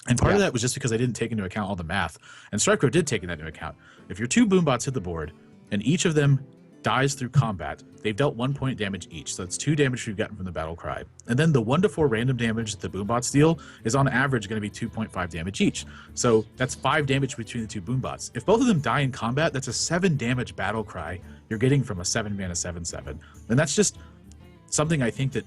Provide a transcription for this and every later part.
And part of that was just because I didn't take into account all the math. And StrikePro did take that into account. If your 2 boombots hit the board, and each of them dies through combat, they've dealt 1 point damage each. So that's 2 damage you've gotten from the battle cry. And then the 1 to 4 random damage that the boombots deal is on average going to be 2.5 damage each. So that's 5 damage between the 2 boombots. If both of them die in combat, that's a 7 damage battle cry you're getting from a 7 mana 7/7. And that's just something I think that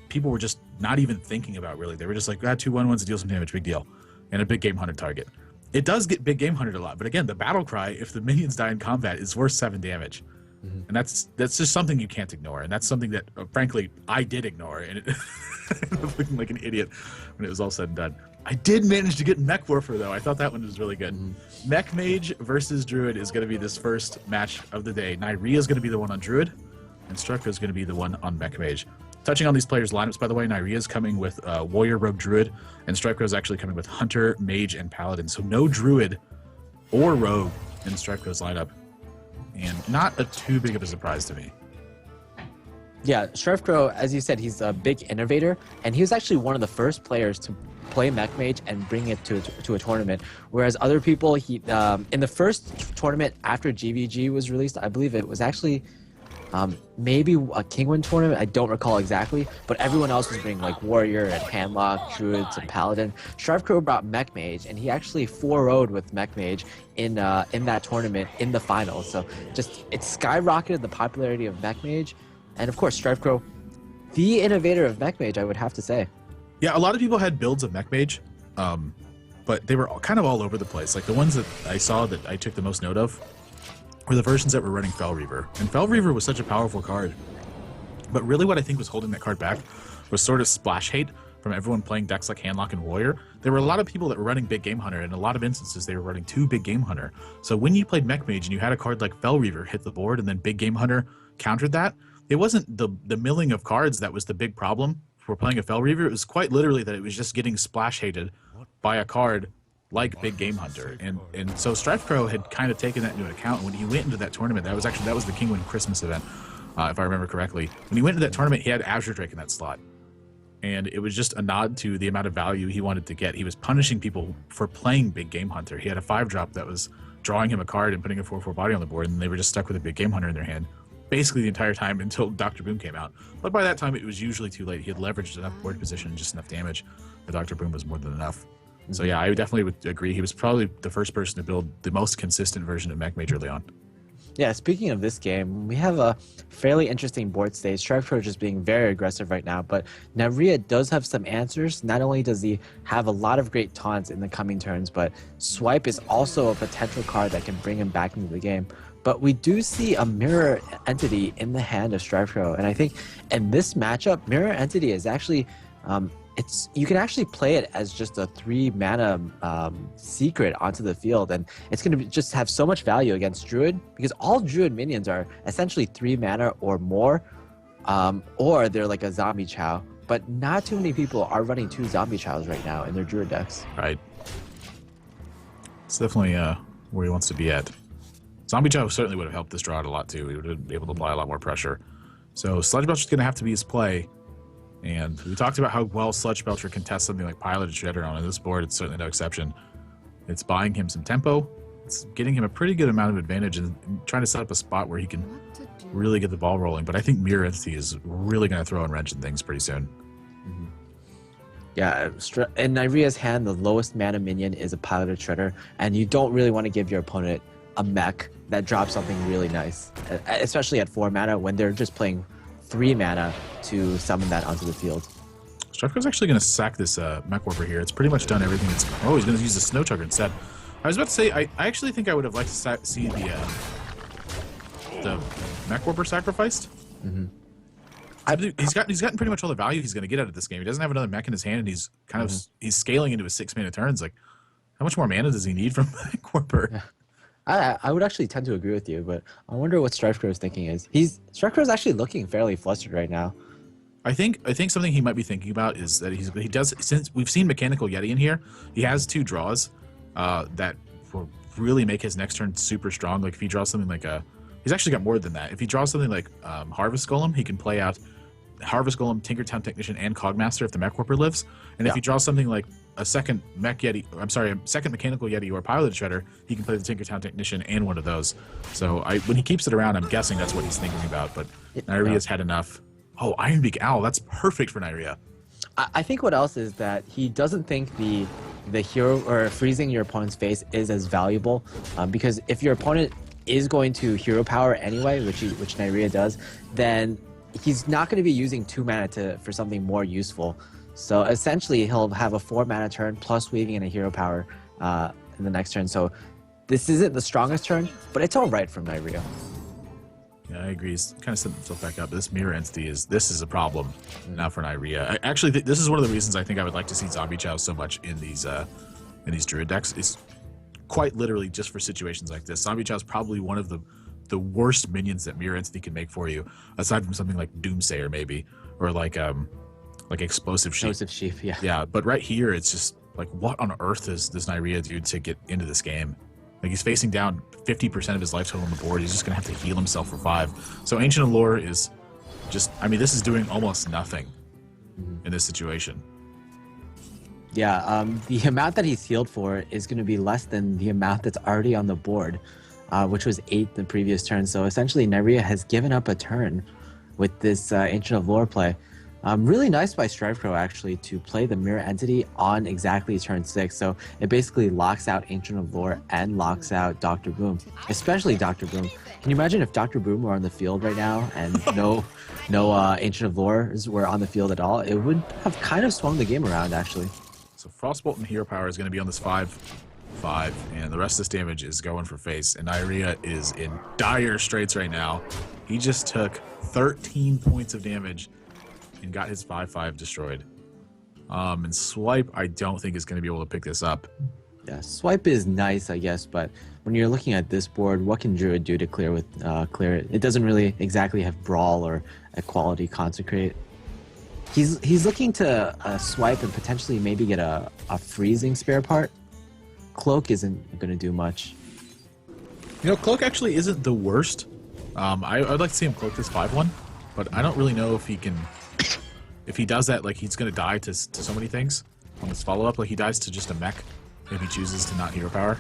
people were just not even thinking about, really. They were just like, 2 1/1s to deal some damage, big deal. And a big game hunter target. It does get big game hunted a lot, but again, the battle cry, if the minions die in combat, is worth 7 damage. And that's just something you can't ignore, and that's something that frankly I did ignore, and it looking like an idiot when it was all said and done. I did manage to get Mech Warfer though. I thought that one was really good. Mech Mage versus Druid is going to be this first match of the day. Nyria is going to be the one on Druid, and Strucko is going to be the one on Mech Mage. Touching on these players' lineups, by the way, Nyria is coming with Warrior, Rogue, Druid, and Strikeco is actually coming with Hunter, Mage, and Paladin. So no Druid or Rogue in Strikeco's lineup, and not too big of a surprise to me. Yeah, Strikeco, as you said, he's a big innovator, and he was actually one of the first players to play Mech Mage and bring it to a tournament. Whereas other people, in the first tournament after GVG was released, I believe it was actually maybe a Kingwin tournament, I don't recall exactly, but everyone else was bringing like Warrior and Handlock, Druids and Paladin. Strikeco brought Mech Mage, and he actually 4-0'd with Mech Mage in that tournament in the finals. So just it skyrocketed the popularity of Mech Mage, and of course Strikeco, the innovator of Mech Mage, I would have to say. Yeah, a lot of people had builds of Mech Mage, but they were kind of all over the place. Like the ones that I saw that I took the most note of were the versions that were running Fel Reaver. And Fel Reaver was such a powerful card. But really what I think was holding that card back was sort of splash hate from everyone playing decks like Handlock and Warrior. There were a lot of people that were running Big Game Hunter, and in a lot of instances they were running 2 Big Game Hunter. So when you played Mech Mage and you had a card like Fel Reaver hit the board and then Big Game Hunter countered that, it wasn't the milling of cards that was the big problem for playing a Fel Reaver. It was quite literally that it was just getting splash hated by a card like Big Game Hunter, and so Strikeco had kind of taken that into account. When he went into that tournament, that was the Kingwin Christmas event, if I remember correctly. When he went into that tournament, he had Azure Drake in that slot, and it was just a nod to the amount of value he wanted to get. He was punishing people for playing Big Game Hunter. He had a 5-drop that was drawing him a card and putting a 4/4 body on the board, and they were just stuck with a Big Game Hunter in their hand basically the entire time until Dr. Boom came out. But by that time, it was usually too late. He had leveraged enough board position and just enough damage that Dr. Boom was more than enough. So yeah, I definitely would agree. He was probably the first person to build the most consistent version of Mech Mage early on. Yeah, speaking of this game, we have a fairly interesting board stage. Strikeco just being very aggressive right now, but Nyria does have some answers. Not only does he have a lot of great taunts in the coming turns, but Swipe is also a potential card that can bring him back into the game. But we do see a Mirror Entity in the hand of Strikeco, and I think in this matchup, Mirror Entity is actually you can actually play it as just a 3-mana secret onto the field, and it's going to just have so much value against Druid, because all Druid minions are essentially 3 mana or more, or they're like a Zombie Chow, but not too many people are running 2 Zombie Chows right now in their Druid decks. Right. It's definitely where he wants to be at. Zombie Chow certainly would have helped this draw out a lot too. He would have been able to apply a lot more pressure. So Sludge Belcher's going to have to be his play. And we talked about how well Sludge Belcher can test something like Pilot and Shredder on this board. It's certainly no exception. It's buying him some tempo. It's getting him a pretty good amount of advantage and trying to set up a spot where he can really get the ball rolling. But I think Mirror Entity is really going to throw a wrench in things pretty soon. Yeah, in Nyria's hand, the lowest mana minion is a Piloted Shredder, and you don't really want to give your opponent a mech that drops something really nice, especially at 4 mana when they're just playing 3 mana to summon that onto the field. Strikeco's actually going to sack this Mech Warper here. It's pretty much done everything. Oh, he's going to use the Snow Chugger instead. I was about to say, I actually think I would have liked to see the Mech Warper sacrificed. He's gotten pretty much all the value he's going to get out of this game. He doesn't have another mech in his hand, and he's kind of he's scaling into his 6-mana turns. Like, how much more mana does he need from Mech Warper? Yeah. I would actually tend to agree with you, but I wonder what Strikeco's thinking is. Strikeco's actually looking fairly flustered right now. I think something he might be thinking about is that he does, since we've seen Mechanical Yeti in here, he has 2 draws that will really make his next turn super strong. Like if he draws something like he's actually got more than that. If he draws something like Harvest Golem, he can play out Harvest Golem, Tinkertown Technician, and Cogmaster if the Mech Warper lives. And if he draws something like a second mech Yeti, I'm sorry, a second mechanical Yeti or piloted shredder, he can play the Tinkertown Technician and one of those. So when he keeps it around, I'm guessing that's what he's thinking about. But Nyria's had enough. Oh, Ironbeak Owl, that's perfect for Nyria. I think what else is that he doesn't think the hero or freezing your opponent's face is as valuable, because if your opponent is going to hero power anyway, which Nyria does, then he's not going to be using 2 mana for something more useful. So essentially, he'll have a 4 mana turn plus weaving and a hero power in the next turn. So this isn't the strongest turn, but it's all right from Nyria. Yeah, I agree. He's kind of setting himself back up. This mirror entity is a problem now for Nyria. Actually, this is one of the reasons I think I would like to see Zombie Chow so much in these Druid decks. Is quite literally just for situations like this. Zombie Chow is probably one of the worst minions that mirror entity can make for you, aside from something like Doomsayer maybe, or like Explosive Sheep. Explosive Sheep, yeah. Yeah, but right here it's just like, what on earth is this Nyria dude to get into this game? Like, he's facing down 50% of his life total on the board. He's just going to have to heal himself for 5. So Ancient Allure is just, I mean, this is doing almost nothing in this situation. Yeah, the amount that he's healed for is going to be less than the amount that's already on the board, which was 8 the previous turn. So essentially, Nyria has given up a turn with this Ancient Allure play. Really nice by StrivePro, actually, to play the mirror entity on exactly turn 6. So it basically locks out Ancient Allure and locks out Dr. Boom, especially Dr. Boom. Can you imagine if Dr. Boom were on the field right now and no Ancient Allures were on the field at all? It would have kind of swung the game around, actually. So Frostbolt and Hero Power is going to be on this 5/5, and the rest of this damage is going for face. And Nyria is in dire straits right now. He just took 13 points of damage and got his 5/5 destroyed. And Swipe, I don't think is going to be able to pick this up. Yeah, Swipe is nice, I guess, but when you're looking at this board, what can Druid do to clear it? It doesn't really exactly have Brawl or Equality Consecrate. He's looking to swipe and potentially maybe get a freezing spare part. Cloak isn't going to do much. You know, Cloak actually isn't the worst. I'd like to see him cloak this 5/1, but I don't really know if he can. If he does that, like, he's going to die to so many things on this follow-up. Like, he dies to just a mech if he chooses to not hero power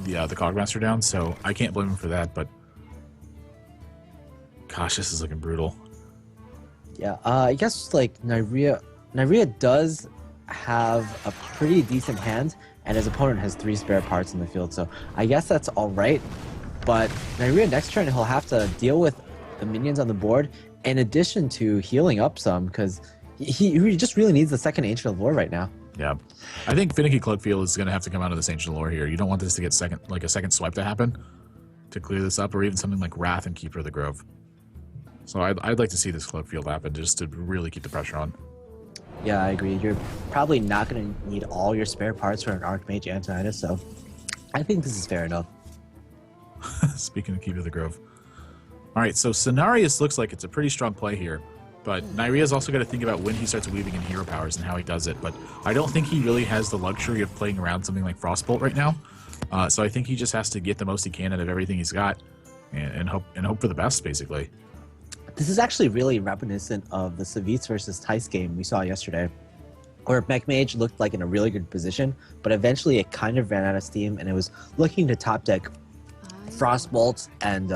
the Cogmaster down, so I can't blame him for that, but gosh, this is looking brutal. Yeah, I guess, like, Nyria does have a pretty decent hand, and his opponent has 3 spare parts in the field, so I guess that's all right. But Nyria next turn, he'll have to deal with the minions on the board, in addition to healing up some, because he just really needs the second Ancient Allure right now. Yeah, I think Finicky Cloakfield is going to have to come out of this Ancient Allure here. You don't want this to get a second swipe to happen to clear this up, or even something like Wrath and Keeper of the Grove. So I'd like to see this Cloakfield happen just to really keep the pressure on. Yeah, I agree. You're probably not going to need all your spare parts for an Archmage Antonidas, so I think this is fair enough. Speaking of Keeper of the Grove. All right, so Cenarius looks like it's a pretty strong play here, but Nyria's also got to think about when he starts weaving in hero powers and how he does it, but I don't think he really has the luxury of playing around something like Frostbolt right now, so I think he just has to get the most he can out of everything he's got and hope for the best, basically. This is actually really reminiscent of the Savitz versus Tice game we saw yesterday, where Mech Mage looked like in a really good position, but eventually it kind of ran out of steam and it was looking to top deck Frostbolts and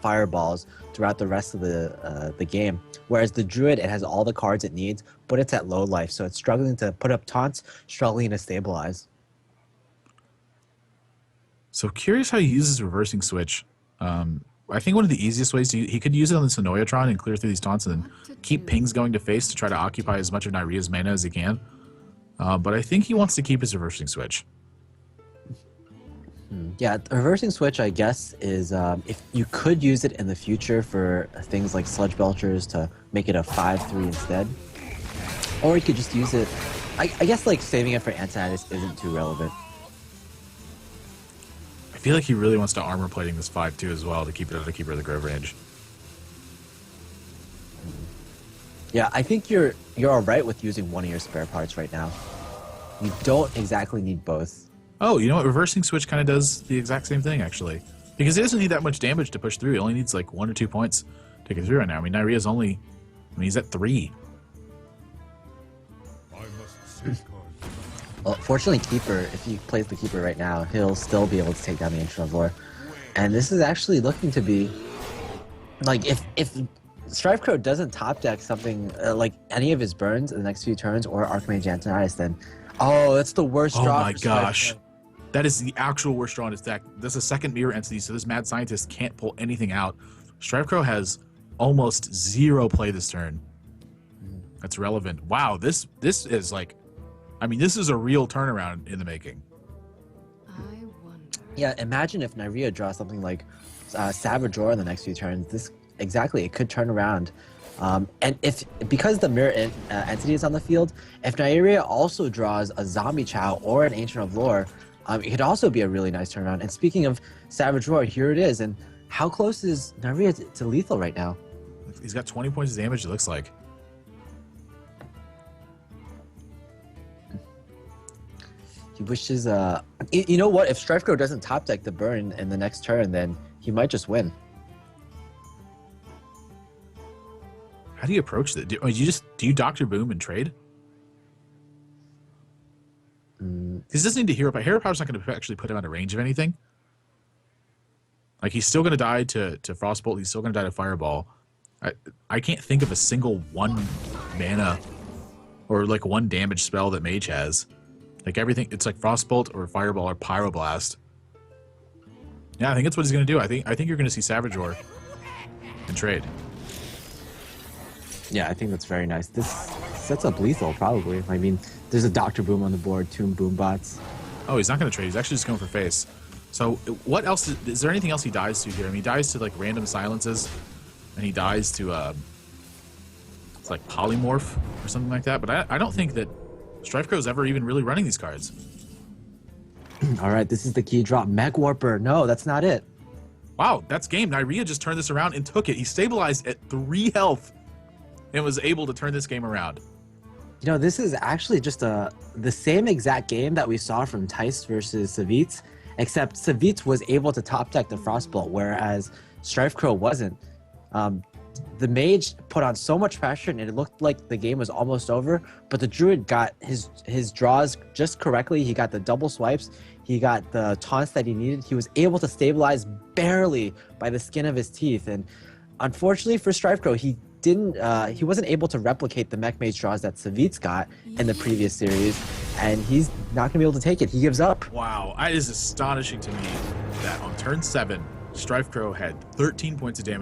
Fireballs throughout the rest of the game. Whereas the Druid, it has all the cards it needs, but it's at low life, so it's struggling to put up taunts, struggling to stabilize. So curious how he uses Reversing Switch. I think one of the easiest ways he could use it on the Sonoyatron and clear through these taunts and then keep pings going to face to try to occupy as much of Nyria's mana as he can. But I think he wants to keep his Reversing Switch. Yeah, the Reversing Switch, I guess, is if you could use it in the future for things like Sludge Belchers to make it a 5/3 instead. Or you could just use it, I guess, like, saving it for Antonidas isn't too relevant. I feel like he really wants to armor plating this 5/2 as well to keep it out of Keeper of the Grove range. Yeah, I think you're all right with using one of your spare parts right now. You don't exactly need both. Oh, you know what? Reversing Switch kind of does the exact same thing, actually. Because it doesn't need that much damage to push through. It only needs like 1 or 2 points to get through right now. I mean, Nyria's only... I mean, he's at 3. Well, fortunately, Keeper, if he plays the Keeper right now, he'll still be able to take down the Ancient of Lore. And this is actually looking to be like if Strife Crow doesn't top deck something like any of his burns in the next few turns or Archmage Antonius, then that's the worst Oh draw my for Strife gosh. Crow. That is the actual worst draw in his deck. This is a second mirror entity, so this mad scientist can't pull anything out. Strife Crow has almost zero play this turn. That's relevant. Wow, this is like, I mean, this is a real turnaround in the making. I wonder. Yeah, imagine if Nyria draws something like Savage Roar in the next few turns. This exactly, it could turn around. And because the mirror entity is on the field, if Nyria also draws a Zombie Chow or an Ancient of Lore, it could also be a really nice turnaround. And speaking of Savage Roar, here it is. And how close is Nyria to lethal right now? He's got 20 points of damage, it looks like. He wishes, you know what? If Strife Crow doesn't top deck the burn in the next turn, then he might just win. How do you approach that? Do you Dr. Boom and trade? He doesn't need to hero power. Hero power's not going to actually put him out of range of anything. Like, he's still going to die to Frostbolt. He's still going to die to Fireball. I can't think of a single 1 mana or like 1 damage spell that Mage has. Like, everything, it's like Frostbolt or Fireball or Pyroblast. Yeah, I think that's what he's going to do. I think you're going to see Savage Roar and trade. Yeah, I think that's very nice. This sets up lethal, probably. I mean, there's a Dr. Boom on the board, 2 Boom Bots. Oh, he's not going to trade. He's actually just going for face. So what else? Is there anything else he dies to here? I mean, he dies to like random silences, and he dies to it's like Polymorph or something like that. But I don't think that Strife Crow's ever even really running these cards. All right, this is the key drop. Mech Warper. No, that's not it. Wow, that's game. Nyria just turned this around and took it. He stabilized at 3 health and was able to turn this game around. You know, this is actually just the same exact game that we saw from Tice versus Savitz, except Savitz was able to top deck the Frostbolt, whereas Strife Crow wasn't. The Mage put on so much pressure, and it looked like the game was almost over, but the Druid got his draws just correctly. He got the double swipes. He got the taunts that he needed. He was able to stabilize barely by the skin of his teeth. And unfortunately for Strife Crow, he wasn't able to replicate the Mech Mage draws that Savitz got in the previous series, and he's not going to be able to take it. He gives up. Wow, it is astonishing to me that on turn 7, Strife Crow had 13 points of damage.